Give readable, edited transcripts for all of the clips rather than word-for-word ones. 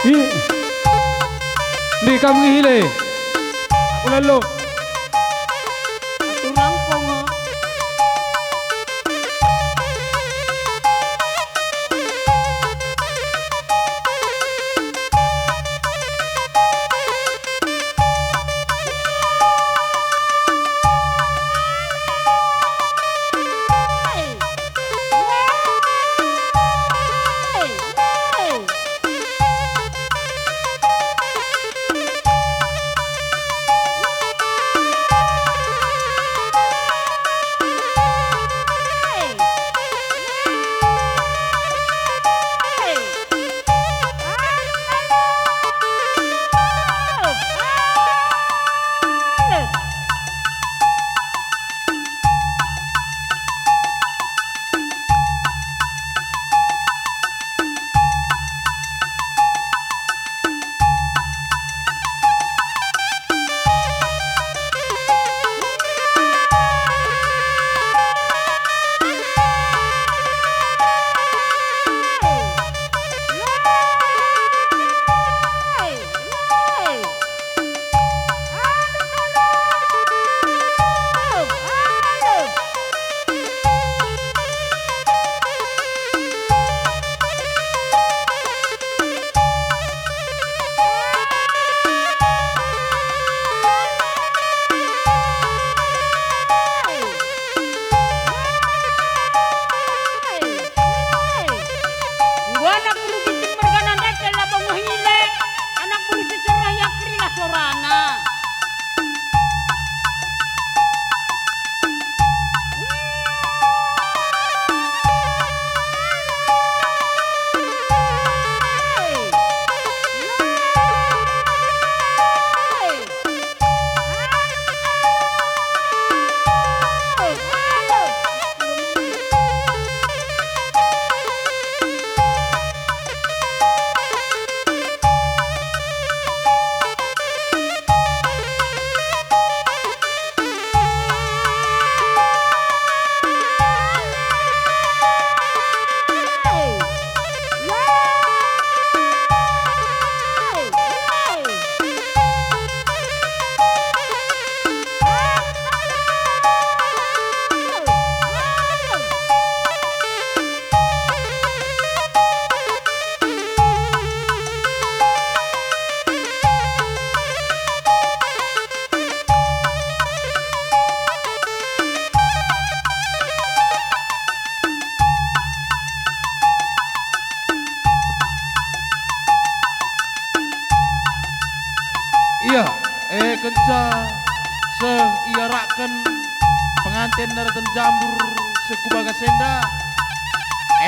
Di kamu hile. Aku lalu. Turang pongo. Iya, kenca seiarakan pengantin daratan jambur sekubaga senda.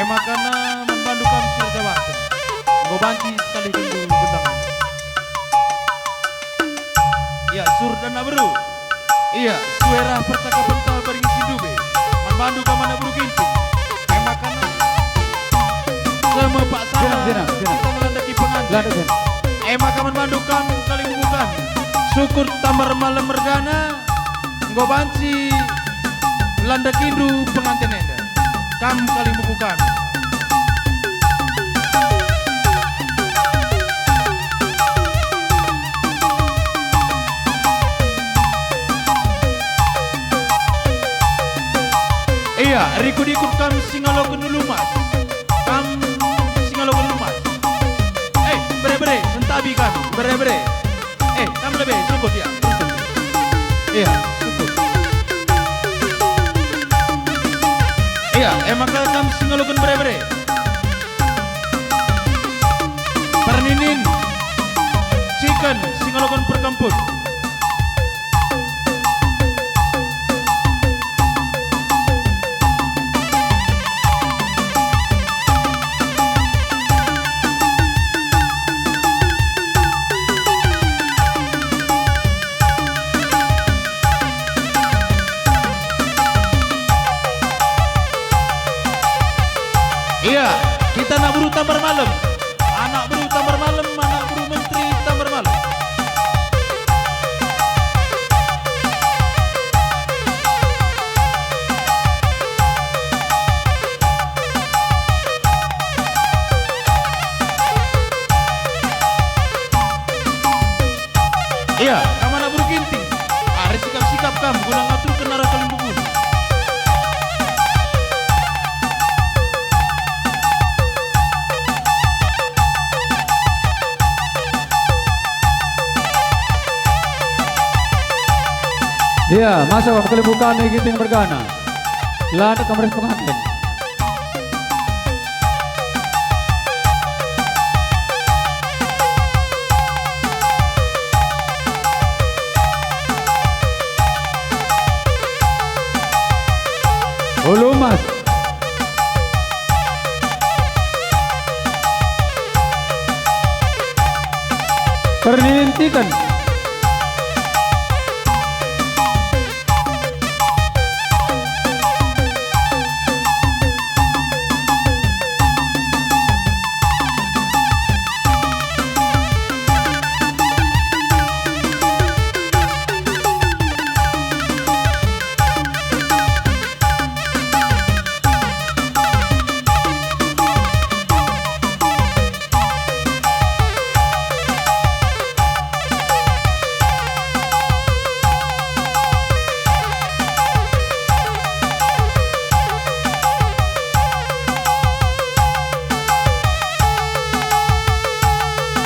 Makana membandukan sirjawatan. Ngobanti salih kendu gendang. Iya, sur dan abru. Iya, suara percakapan ta baring sindube. Membandu ka mana buru ginting. Makana sama Pak Sana kita melandaki pengantin. Maka memandukan kali bukan syukur tamar malam mergana ngobanci landa kindu pengantin enda kam kali buku kami. Iya, rikut-ikut kam singalokan dulu mas. Kam singalokan dulu mas. Bere-bere, sentabi kan, bere-bere. Kamu lebih cukup ya. Iya, cukup. Iya, maka kamu singalukan bere-bere. Perninin, chicken, singalukan perkampun. Iya, kita nak buru tambar malam. Anak buru tambar malam, anak buru menteri tambar malam. Sam guna ngatur kenara Kalimbubun. Iya, masuk ke bukan Ginting Bergana. Lanjut ke Meres Pengantin. Hulu Mas. Pernintikan.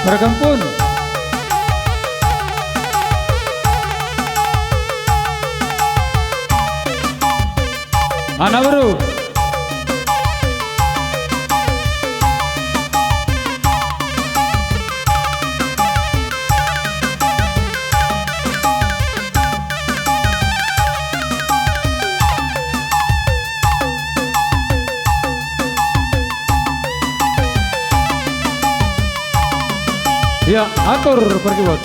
Merekam pun. Anak baru. Ya, atur pergi buat.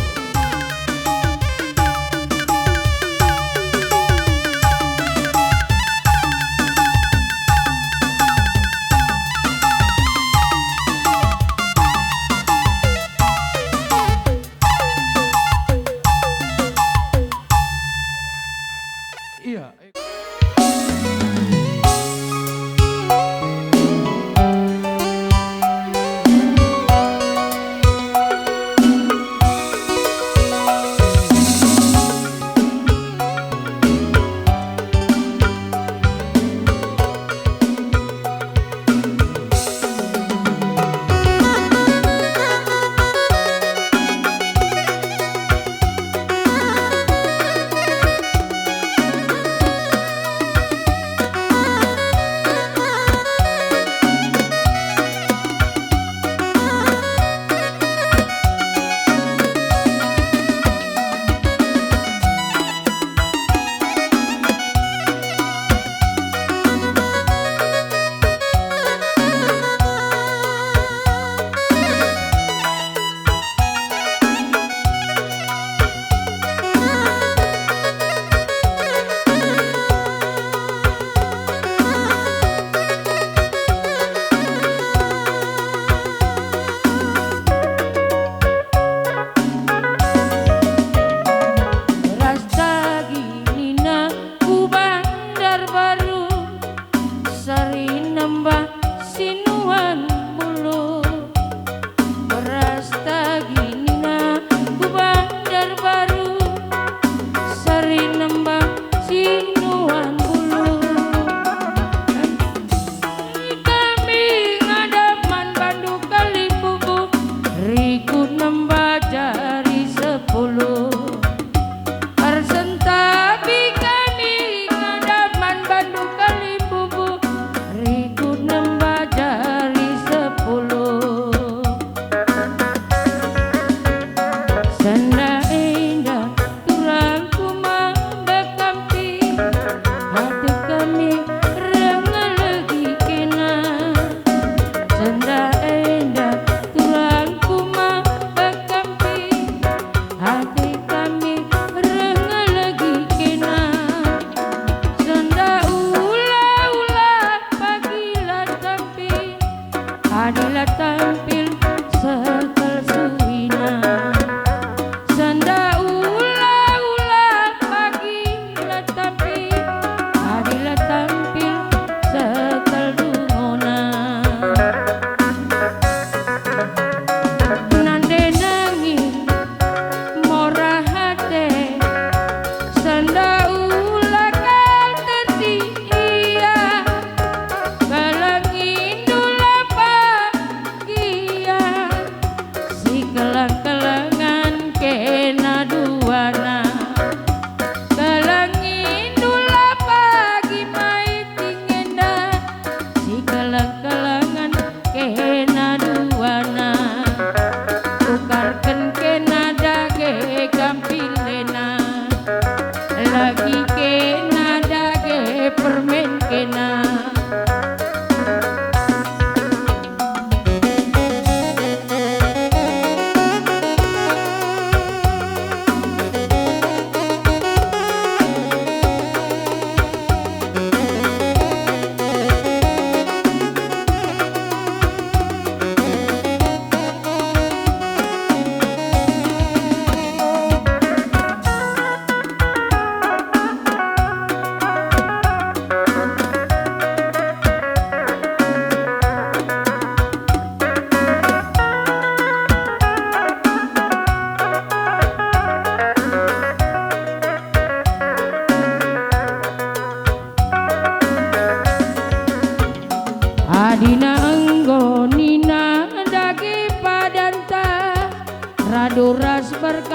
Iya. Sanda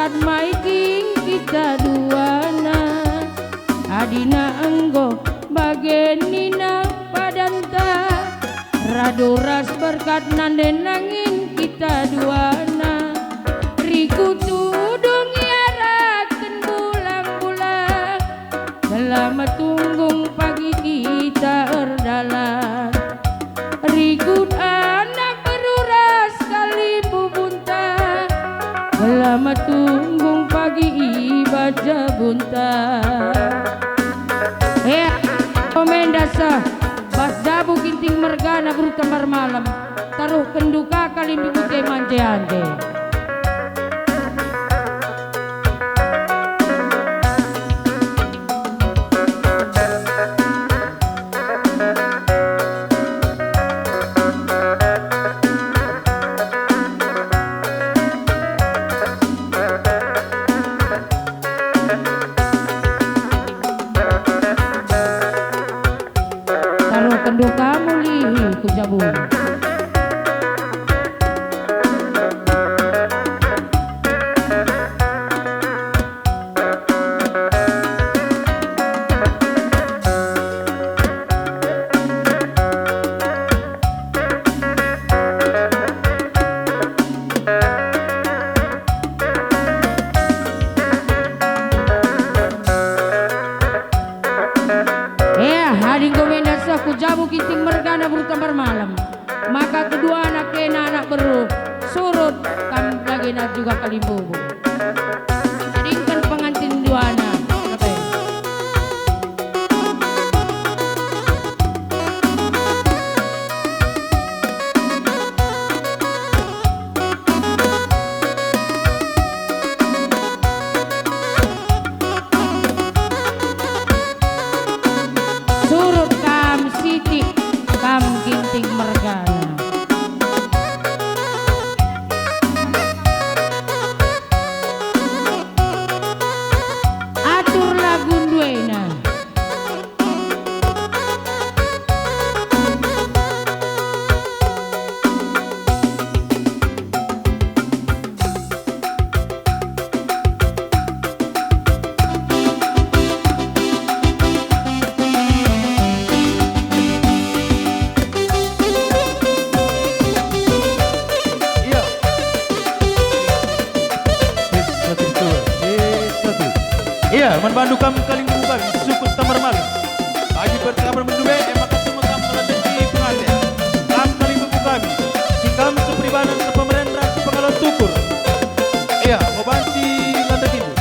berkat maiking kita duana adina enggo bagenina padanta radoras berkat nanden nangin kita duana riku tudung yaraken bulang-bulang selamat tunggung pagi kita erdalan rikut anak beruras kali bubunta selamat tunggung pagi ibadah bunta komendasa bas dabu ginting mergana buru kamar malam taruh kenduka kali minggu ke manje-anje kenduka muli ku jabung ku jabu kinting mergana buru kamar malam maka kedua anak kena anak beru surut kam lagi nak juga kalimbubu jadikan pengantin dua anak surut Siti kam ginting mergana atur lagu duena Iya, manbandu kam kaling bukan sukut tamar malam. Bagi berkabar mendube, maka semua kam meladeni pengantin. Kam kaling bukan, si kam sepribadan sepemerintah sepengalon tukur. Iya, mobansi lantai ibu.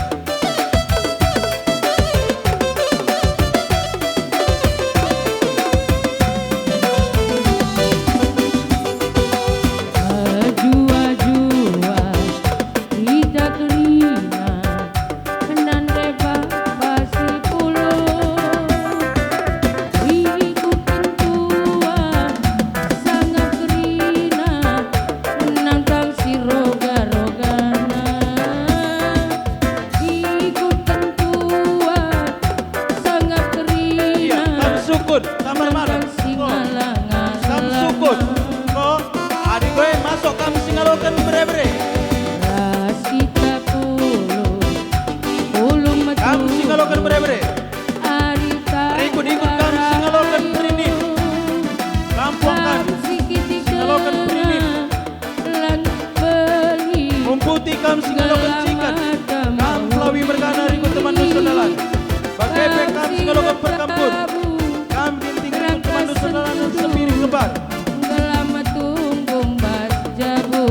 Tamar malam, kam sukut, kok adik gue masuk kam singalokan bere-bere. Rasita pulung Kam singalokan bere-bere. Ikut kam singalokan berini. Kampung kan singalokan berini. Mumputi kam singalokan cikan. Kam pelawi mergana rikut teman nusunalan. Bagai kam singalokan perkampun. Kam binting teman nusunalan sepiri kebar. Selamat tunggung bas jabu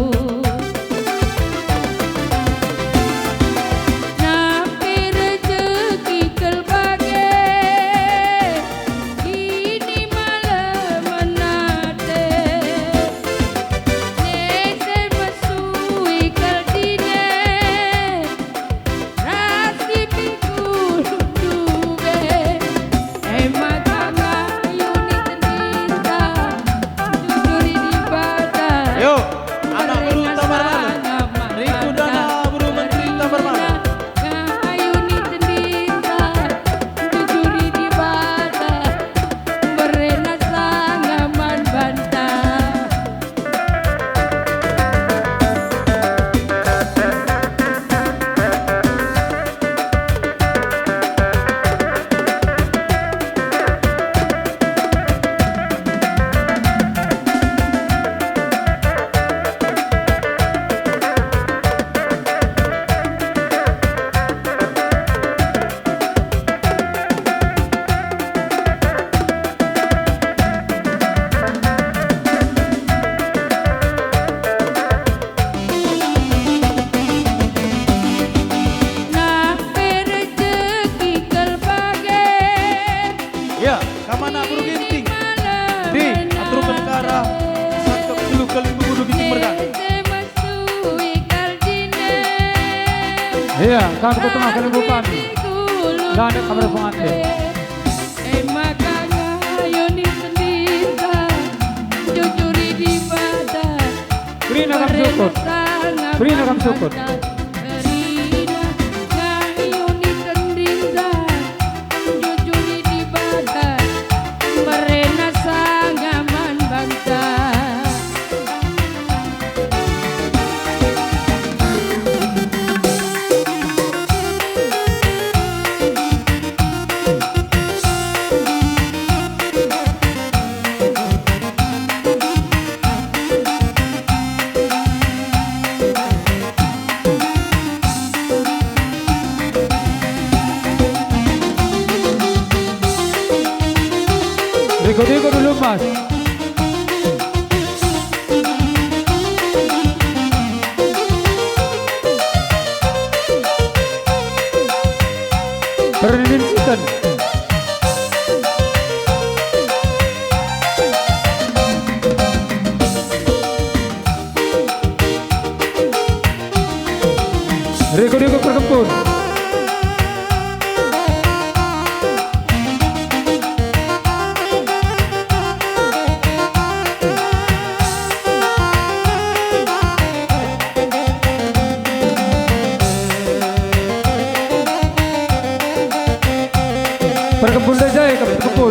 napi rezeki kelbage ini malam menate nese mesui kaldine Baru Ginting Mergana. Iya, kami ke tengah kalimbu kami. Lada kamar pengantin. Krina kami syukur. Krina kami syukur. Diko dulu mas. Perlintinkan. Diko perkebun. Perkebun saja ke perkebun.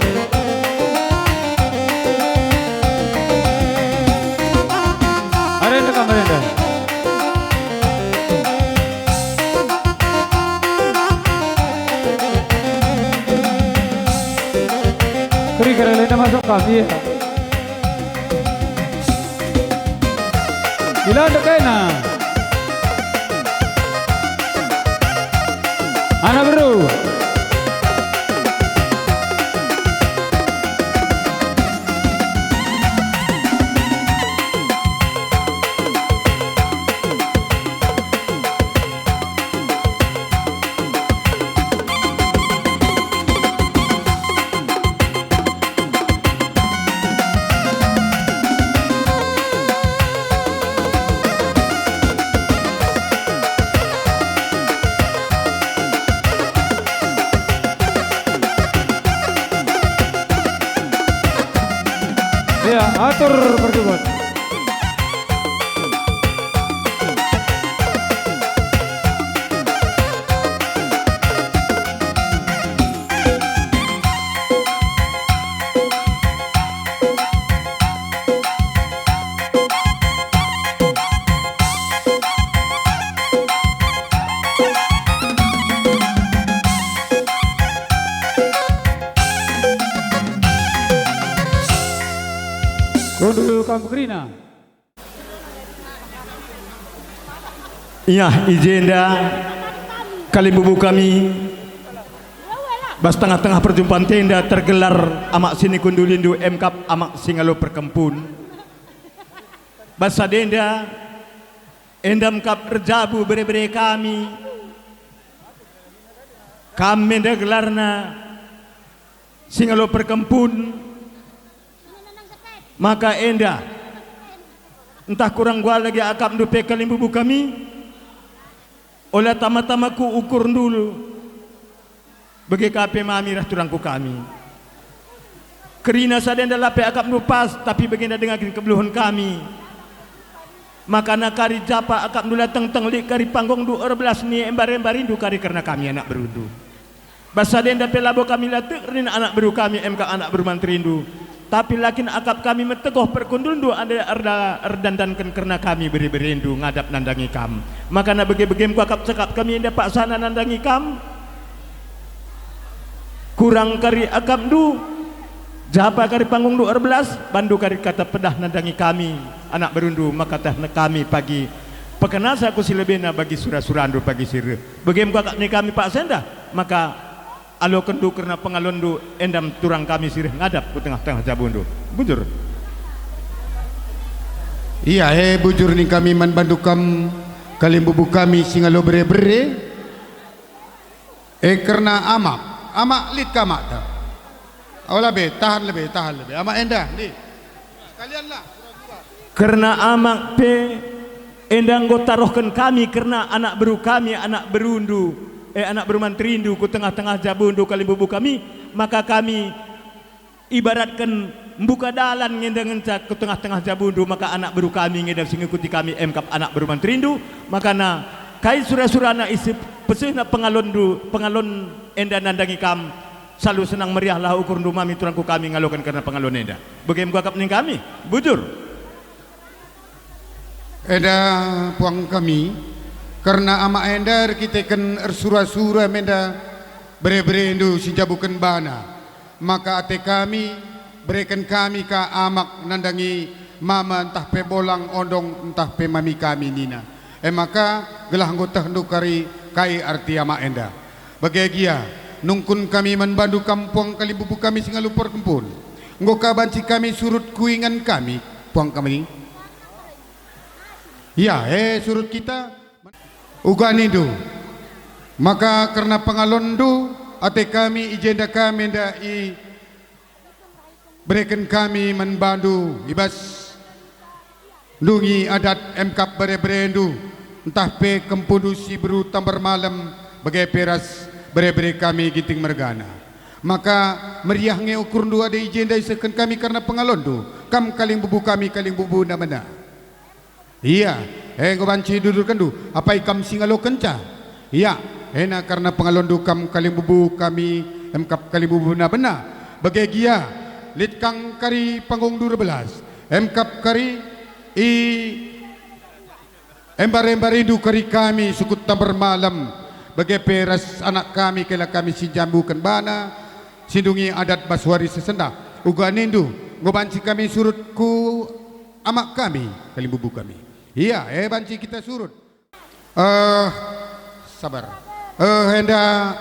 Arenda kamarenda. Kira-kira lainnya masuk kami ya. Bila ada kena. Anak baru. Ya, atur perkebun. Dulu kamu Krina. Iya, izin dah kalimbu kami. Bas tengah-tengah perjumpaan tenda tergelar amak sini kundulindu MKap amak singalo perkempun. Bas sadenda endam kap rejabu bere-bere kami. Kami dah gelarna singalo perkempun. Maka enda entah kurang gua lagi akap dupe kalimbu kami oleh tama-tama ku ukur dulu bagi kape mami rah turangku kami kerina sadenda lape akap nupas tapi baginda dengar kebeluhan kami maka nakari japa akap nula teng-teng li kari panggung 12 ni embar-embar rindu kari karena kami anak berudu basadenda pelabo kami latuk rina anak beru kami MK anak bermantrindu tapi lakin akap kami metegoh perkundundu ada erdandankan karena kami beri-berindu ngadap nandangi kam maka na bagi-bagi akap cekap kami indah pak sana nandangi kam kurang kari akap du japa kari panggung 12 bandu kari kata pedah nandangi kami anak berundu maka tah kami pagi pekenasa aku silebena bagi surah-surandu pagi sir bagi akap ni kami pak senda maka alo kendu karena pengalondu endam turang kami sirih ngadap ke tengah-tengah jabundu bujur iya bujur ni kami man bandukam kalimbu kami singalo bere-bere karena amak lid kamak dah awal lebih tahan lebih amak endah ni sekalian lah Karena amak pe endang go taruhkan kami karena anak beru kami, anak berundu, anak bermantrindu ku tengah-tengah jabundu kalimbubu kami, maka kami ibaratkan membuka dalan ngendang ngencak ke tengah-tengah jabundu, maka anak beru kami ngendang singikuti kami emkap anak bermantrindu, maka na kai surah-surana isi pesihna pengalon enda nandangi kam selalu senang meriah lah ukur mami turangku kami ngalokan karena pengalon enda. Bagaimana gua ning kami? Bujur. Eda puang kami karena ama endar kita kan ersura-sura menda bere-bere indu sinjabukan bana, maka ate kami berikan kami ka amak nandangi mama entah pe bolang ondong entah pe mami kami nina. Maka gelah anggota hendu kari kai arti ama enda bahagia nungkun kami membantu kampung Kalimbubu kami singalupor kempun ngoka banci kami surut kuingan kami puang kami ya surut kita ugan itu, maka karena pengalondu ate kami ijenda kami ndai berikan kami membantu ibas dungi adat emkap bere-berendu entah pe kempudu si beru tambar malam bagai peras bere-bere kami ginting mergana, maka meriahnya ukur dua ada ijenda iseken kami karena pengalondu kam Kalimbubu kami Kalimbubu namana. Iya, ngobanci dudurkan du, apa ikam singalo kenca? Iya, na karena pengalondu kam Kalimbubu kami emkap Kalimbubu na bena. Bahagia, lit kang kari panggung 12, emkap kari embar-embar indu kari kami sukut tambar malam. Bagai peras anak kami kala kami si jambukan bana, sindungi adat baswari sesenda. Ugan indu, ngobanci kami surutku amak kami Kalimbubu kami. Iya, banci kita surut. Sabar. Henda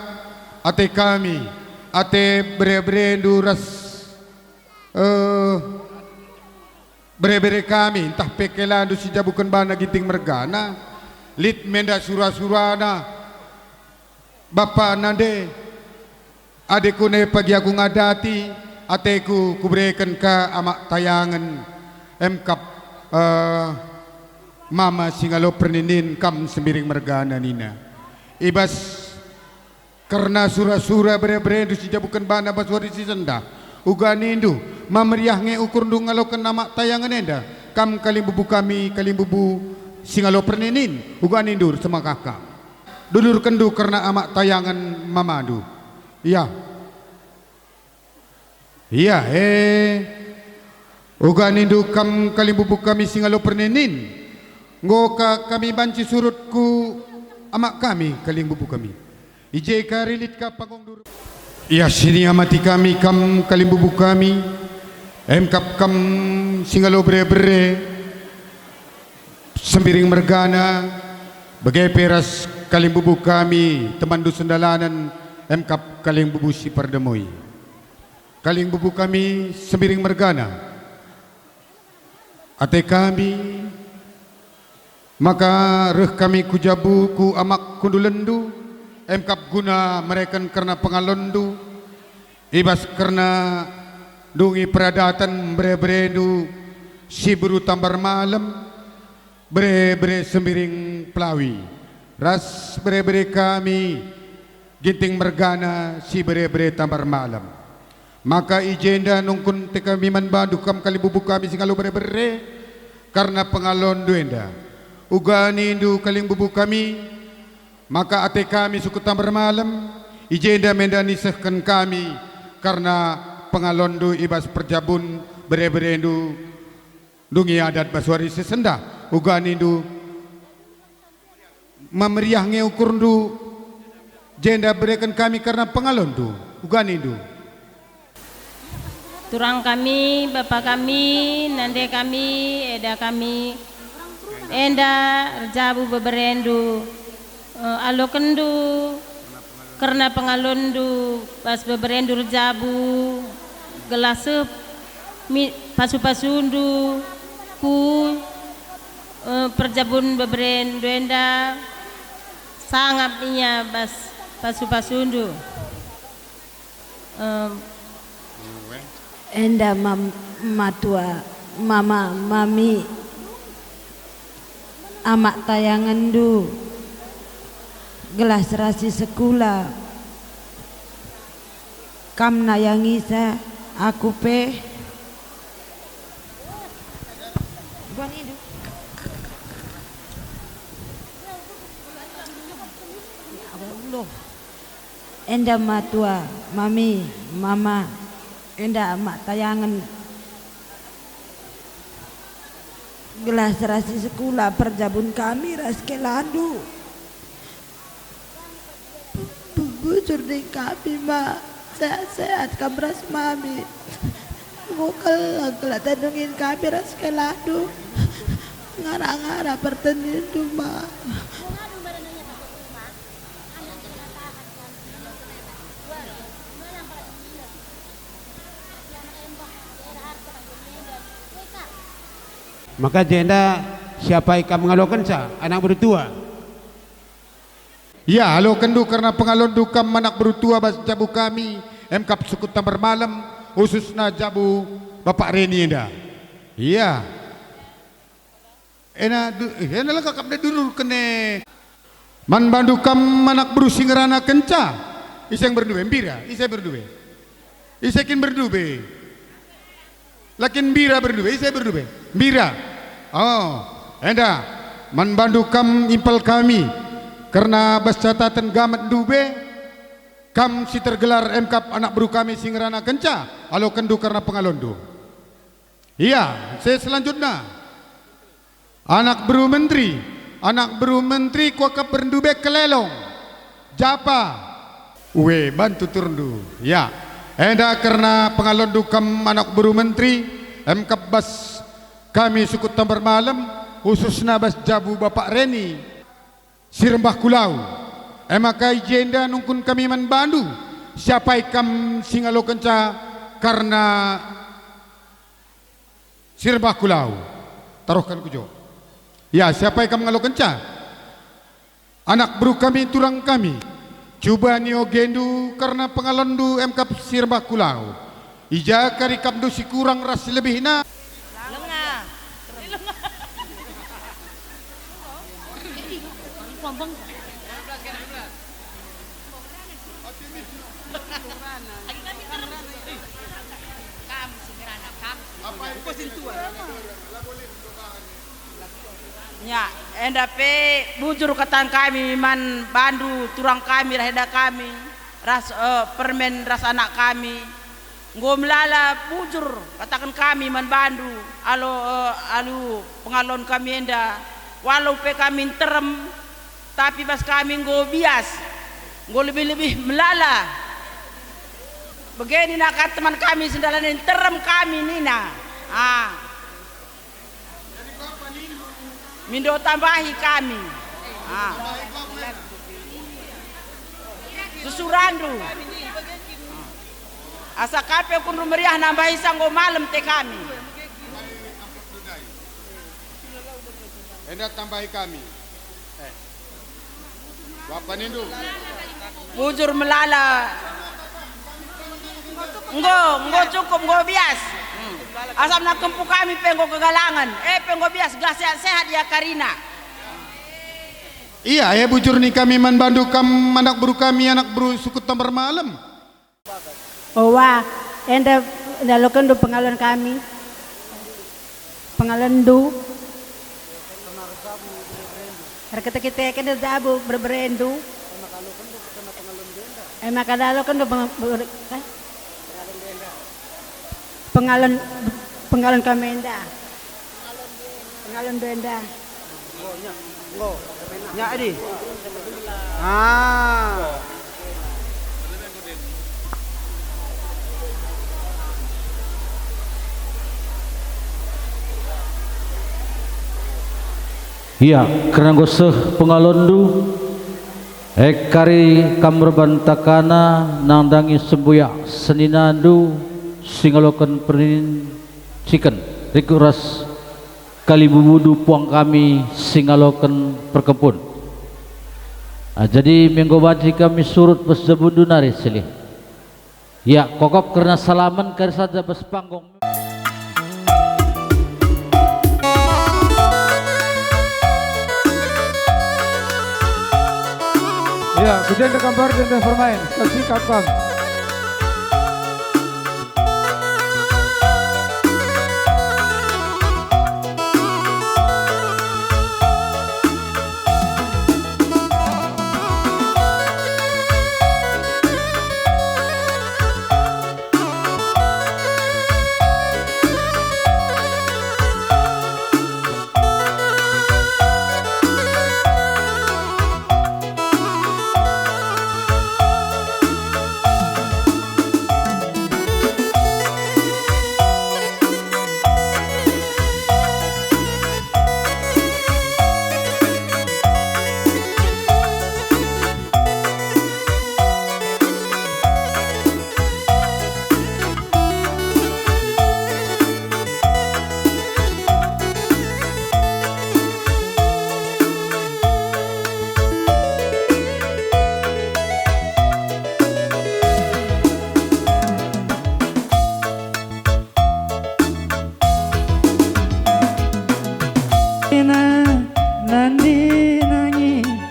ate kami, ate bere-bere duras, bere-bere kami, entah pekelan du si jabukan bana ginting mergana, lit menda surah-surana, bapa nande, adeku ne pagi aku ngadati, ateku kuberikan ka amak tayangan, emkap, mama singalo perninin kam sembiring mergana nina ibas karena surah-surah bere-bere si jabukan bana baswari si senda ugan indu mameriahnya ukur du ngalokan nama tayangan enda kam Kalimbubu kami Kalimbubu singalo perninin ugan indur sama kakak dulur kendu karena amak tayangan mamadu iya ugan indu kam Kalimbubu kami singalo perninin ngoka kami banci surutku amak kami Kalimbubu kami ije karilit ka pangong duru iya sini amati kami kam Kalimbubu kami emkap kam singalo bere-bere sembiring mergana bagai peras Kalimbubu kami teman dusun dalanan emkap Kalimbubu si Pardemoi Kalimbubu kami sembiring mergana ate kami maka reh kami kujabu ku amak kundulendu emkap guna mereka karena pengalondu ibas karena dungi peradatan bere-berendu si beru tambar malam bere-bere sembiring pelawi ras bere-bere kami ginting mergana si bere-bere tambar malam maka ijenda nungkun te kami manbandu kam Kalimbubu kami singalo bere-bere karena pengalondu enda ugani indu Kalimbubu kami maka ate kami suku tambar malam ijenda mendanisahkan kami karena pengalondu ibas perjabun bere-berendu dungi adat baswari sesenda ugani indu memeriahnya ukur ndu jenda berikan kami karena pengalondu ugani indu turang kami bapak kami nande kami eda kami enda rejabu beberendu alokendu karena pengalondu pas beberendu rejabu gelasep pasu-pasundu ku perjabun beberendu enda sangat inya bas pasu-pasundu enda matua mama mami amak tayangan du gelas rasi sekula kam nayangi sa aku pe buan itu Allah enda matua mami mama enda amak tayangan gelas rasi sekula perjabun kami raskelandu bujur di kami mak sehat-sehat kamras mami mukal kelihatan dongin kami raskelandu ngara-ngara pertenindu mak maka jenda siapa ikan mengalokan sa anak bertua. Ya, halo kendu karena pengalon dukam anak bertua bas jabu kami MKap Sukut Tambar Malam khususnya jabu Bapak Reni enda. Iya. Ena lah kakap dulu kene. Man bandukam anak berusing rana kenca. Iseng berdua bira, iseng berdua. Isekin berdua. Lakin bira berdua, iseng berdua. Bira. Oh, enda man bandukam impel kami karena bas catatan gamat dube kam si tergelar MKap anak beru kami singrana kenca alo kendu karena pengalondo. Iya, saya selanjutnya anak beru menteri kuakap berdube kelelong japa we bantu turndu. Ya, enda karena pengalondo kam anak beru menteri MKap bas kami Sukut Tambar Malam khususnya bas jabu Bapak Reni Sirembah Kulau emakai jenda nungkun kami man bandu siapa ikam singalo kenca karena Sirembah Kulau taruhkan kujo. Ya, siapa ikam ngalo kenca anak bro kami turang kami coba nio gendu karena pengalondu MKap Sirembah Kulau ija karikam do si kurang ras lebih na Ya, enda pe bujur katan kami man bandu turang kami raheda kami ras permen ras anak kami ngomlala bujur katakan kami man bandu alu pengalon kami enda walau pe kami terem tapi pas kami nggo bias nggo lebih-lebih melala begini nak teman kami sendalan terem kami nina mindo tambahi kami susurandu asa kape kundu meriah nambahi sanggo malam te kami enda tambahi kami Bapak Nindu bujur melala nggo cukup nggo bias asam nak kempu kami penggo kegalangan penggo bias gas sehat ya Karina. Iya ya bujur nih kami man bandu kam anak buru kami anak buru Sukut Tambar Malam. oh wah enda loken do pengalon kami pengalon du kita kena jabu berbrendu makadalo kan do pengalon kami enda pengalon benda Nya adi. Iya, karena goseh pengalondu ekari kamrebantakana nandangi sembuyak seninandu singalokan perin chicken rikuras kalibubudu puang kami singalokan perkebun. Jadi minggu baji kami surut besebundu nari silih. Ya, kokop karena salaman kari saja bes panggung. Ya, kemudian gambar dan bermain. Kasih kakak.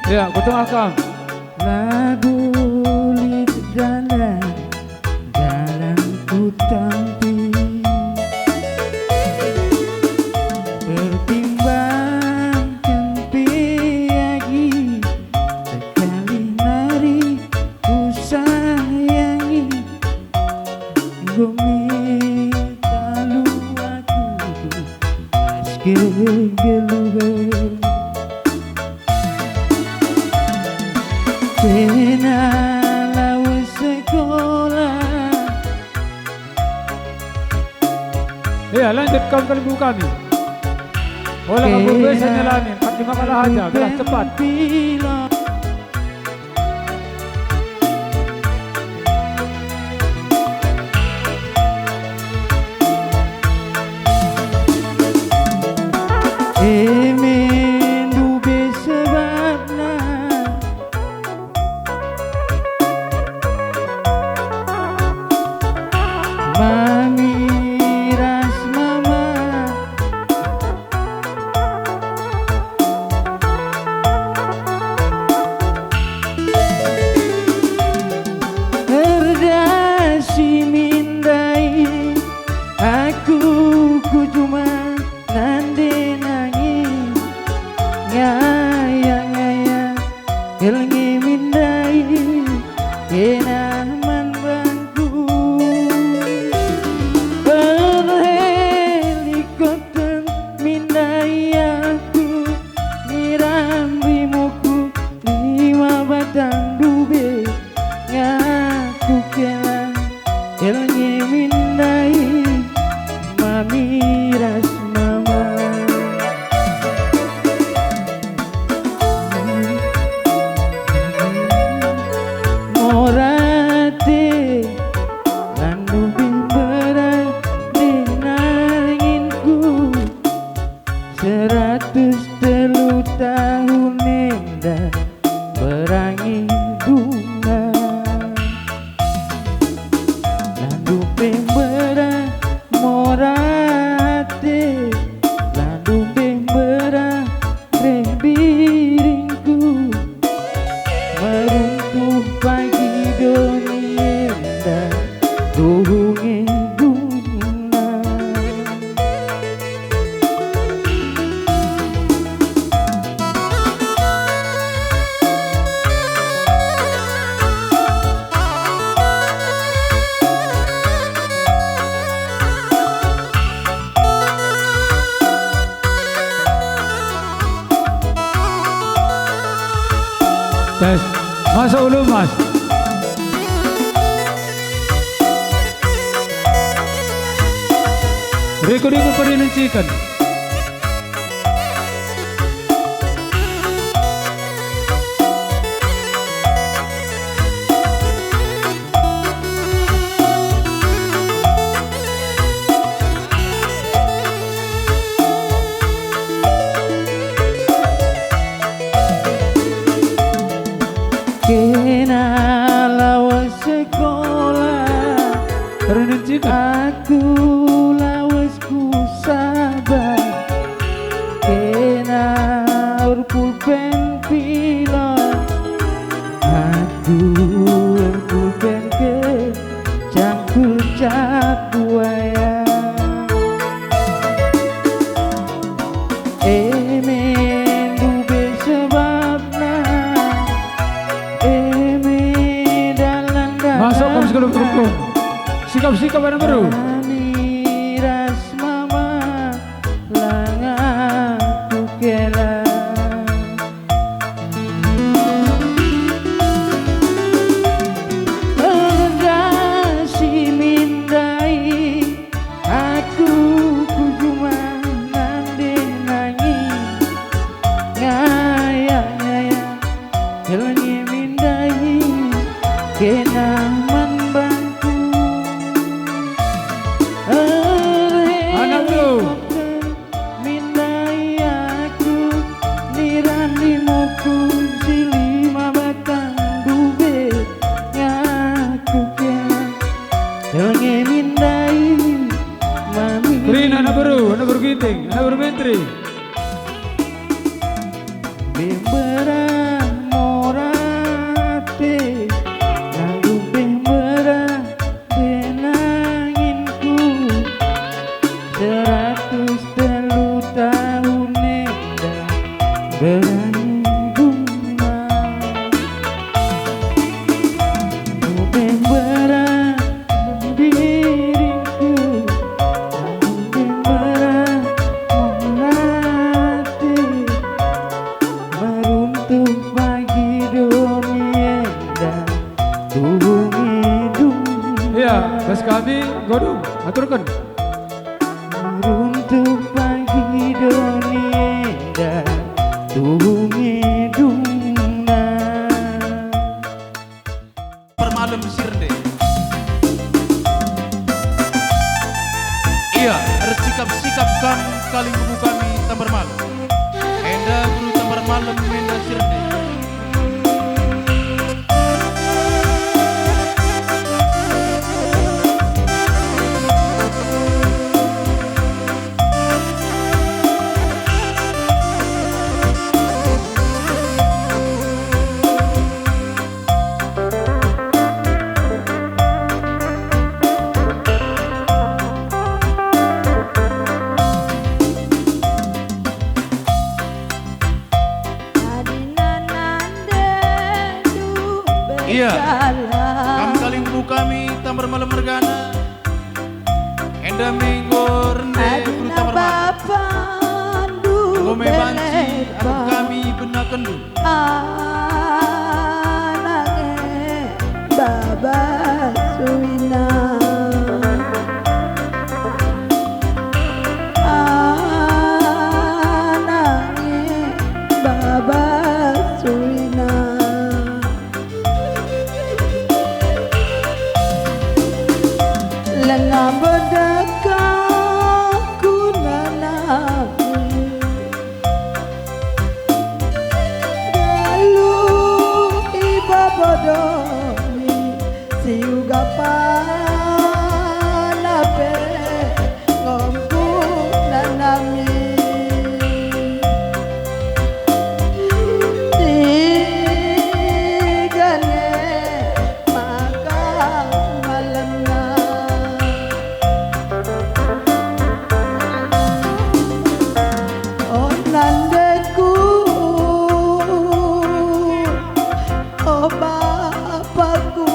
Ya, kutung akam. Lagu jalan ku tampi pertimbangkan piagi sekali nari ku sayangi bumi talu aku meski geluh Kena lawan sekolah. Ya, lanjutkan kalibu kami. Bola kamu biasa nyalanin, 45 kalah aja, gerak cepat. Emendu besebabna Mami ras mama Erdasi mindai Aku ku cuma nande nangis Ngaya ngaya Elngi mindai Kenaman bangku Berhelikopter mindai aku Nirambi muku lima batang dube Ngaku kelang Elngi mindai Mami ras mama Morate Landu bimbera Dinanginku 103 tahun nenda Berangi bunga Landu bimbera Morate Landu bimbera Rembiringku Meruntuh pagi donienda Tuhungi dunia Tes, masuk dulu mas. Rekod-rekod perincikan. Kena lawan sekolah Perincikan. Aku lawas ku sabar Kena urpulpen pilon sikap warna biru. Ras mama langaku kela Engasi mindai aku cuma nande nangis ngaya-ngaya Helangi mindai kenaman bangku Anak tu. mindai aku nirani moku silima batang dube ngaku kena Helangi mindai mami Green anak biru ginting, anak biru menteri. Bembera morate lalu bembera benanginku 103 tahun neda berandunga bembera diriku lalu bembera morate meruntuh pagi dunia dan hidung Iya, bas kami godong, aturkan. meruntuh pagi dunia dan hidung Permalam sirde. Iya, bersikap-sikap kam kaling bubu kami tambar malam. Enda guru tambar malam menda sirde. Iya, kam kaling bubu kami tambar malam mergana. Enda minggu rende guru tambar malam. Ngome banci anak kami benak kendu. Anaknya Baba Suwina Anaknya Baba Suwina Lengah bedakah kunanaku Lalu iba bodohi siuga panape ngomku nanami Tigane maka malena Oh nandeku Oh bapakku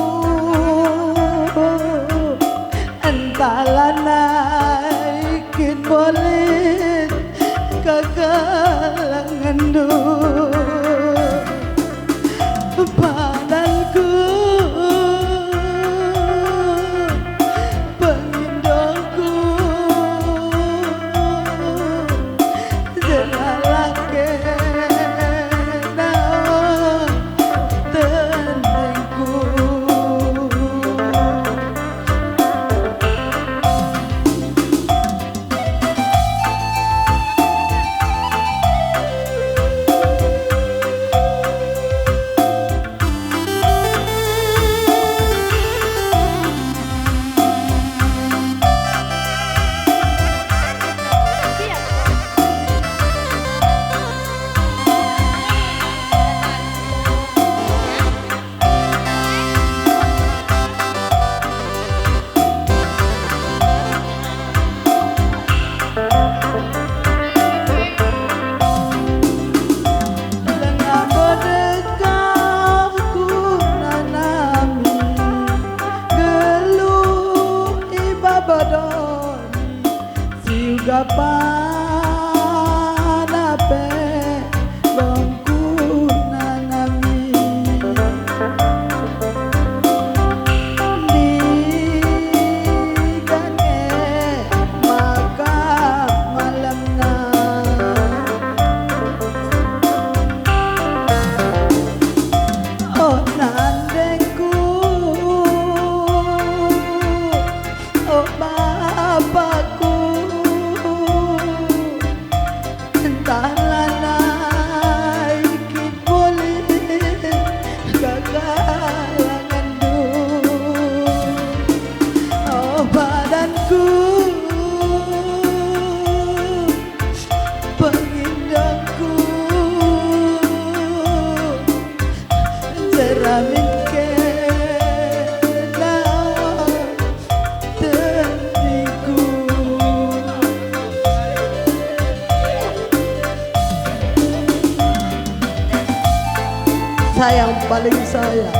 sayang paling sayang.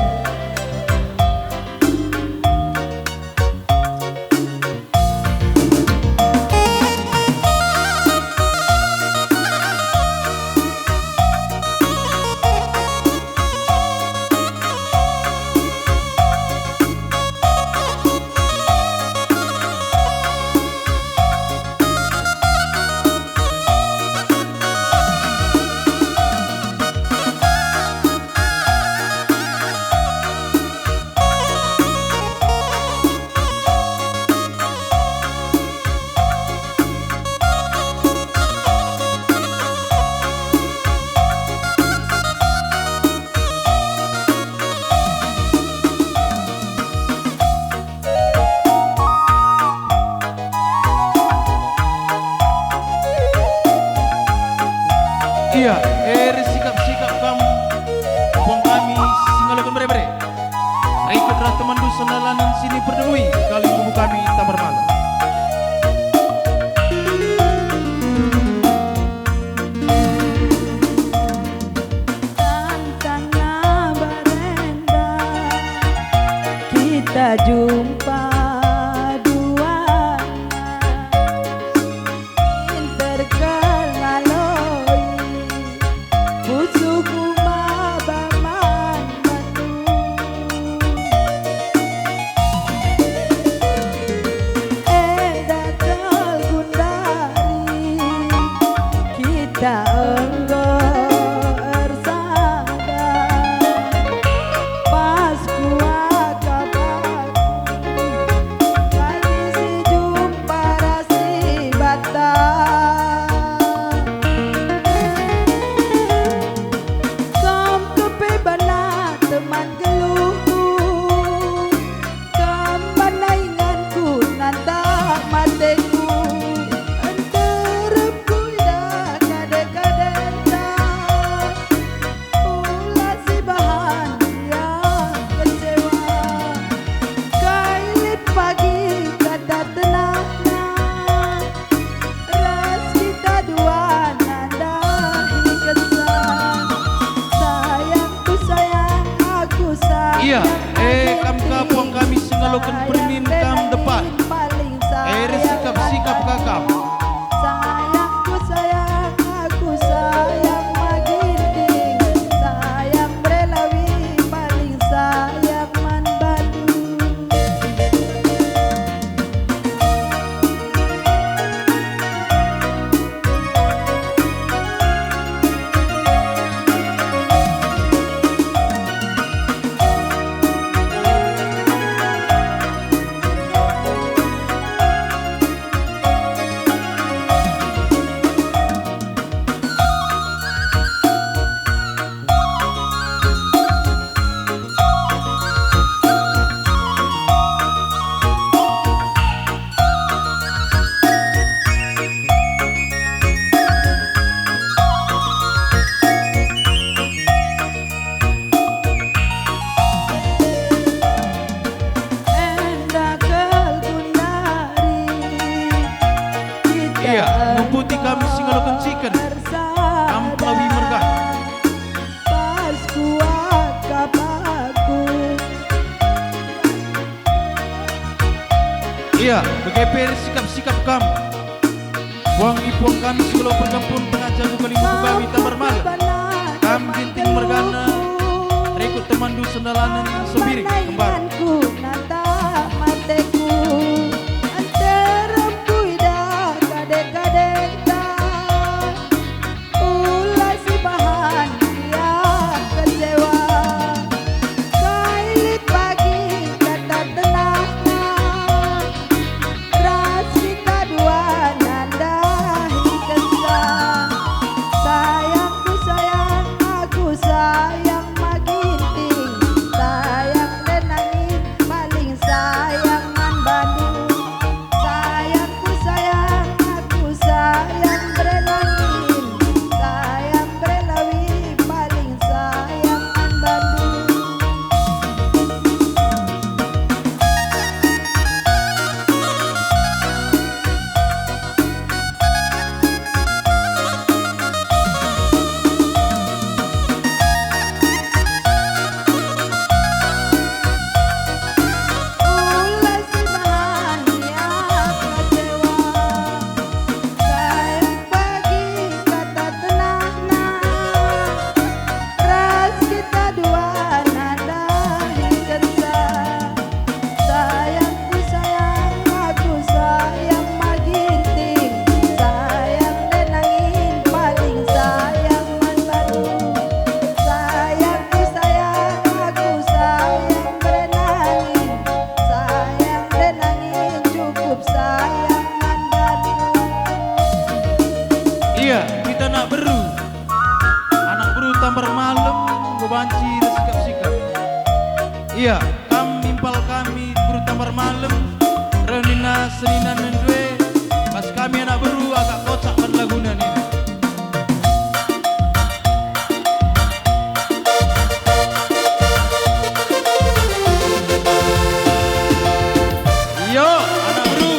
Iya, sikap-sikap kamu buang kami singalokan bere-bere. Ikutlah teman dusun dalanan sini berdemui kali bubu kami tamar malam. Tantangnya berenda, kita jumpa Iya, kam kapuang kami singalokan permin kam depan. Sikap-sikap kakam. Sayangku sayang, aku sayang Maginting, sayang Brelawi, paling sayang Man Batu. Iya, memputi kami singalokan chicken. Kampawi mergan. Pas kuat kapaku. Iya, begeper sikap-sikap kamu. Buang ipuang kami segala pergampun pengajar bukan ibu kami tamar malam. Kami ginting mergana. Rekut teman dusun dalanan sebiri kembar. Nata mateku antara puida kadek-kadek ulah si bahan dia kecewa kailit pagi kata tenangna ras kita dua nanda hikesah sayangku sayang aku sayang maginting sayang denangin tambar malam go banci sikap-sikap. Iya, kami impal kami buru tambar malam renina seninan mendue pas kami anak beru agak kocak kan laguna ini. Yo, anak beru.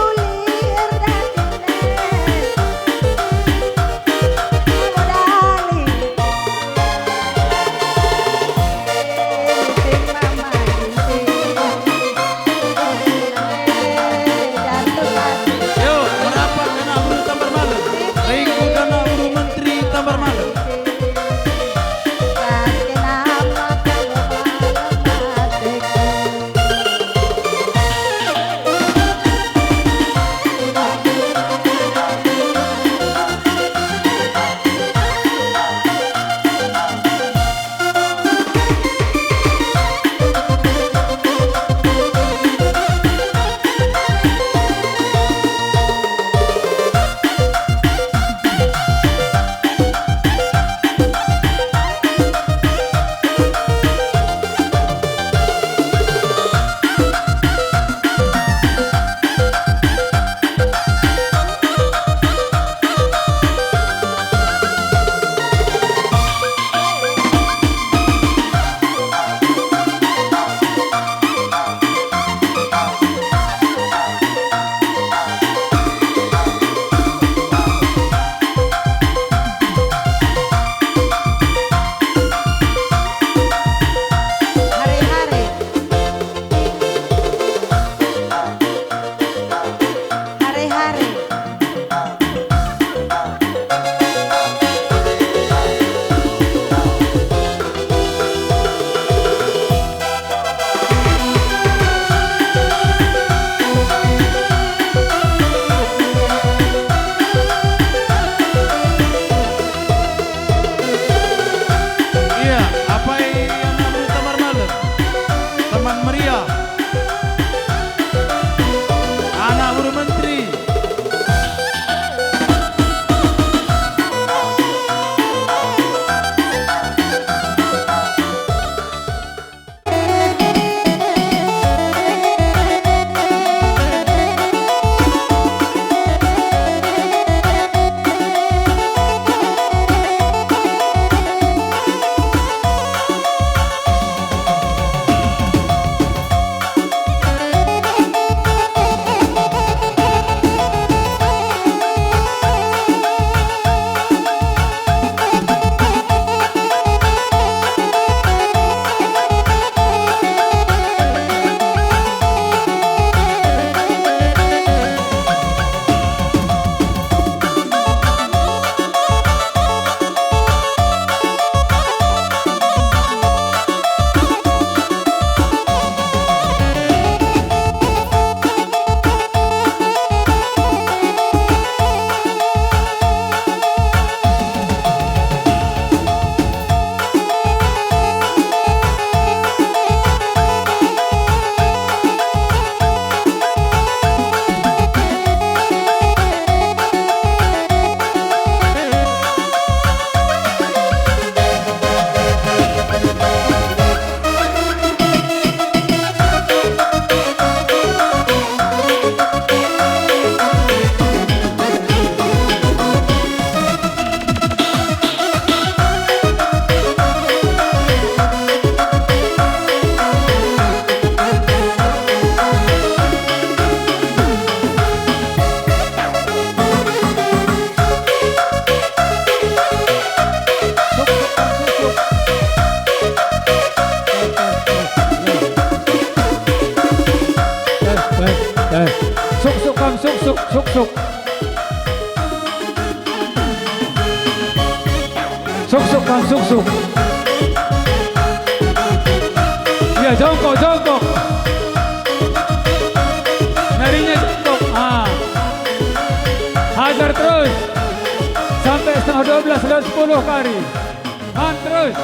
Uli Suk-suk kam, suk-suk, suk-suk. Suk-suk kam, suk-suk. Ya, jongkok, jongkok. Narinya jongkok. Hajar terus. Sampai setengah 12 dan 10 kali. Terus.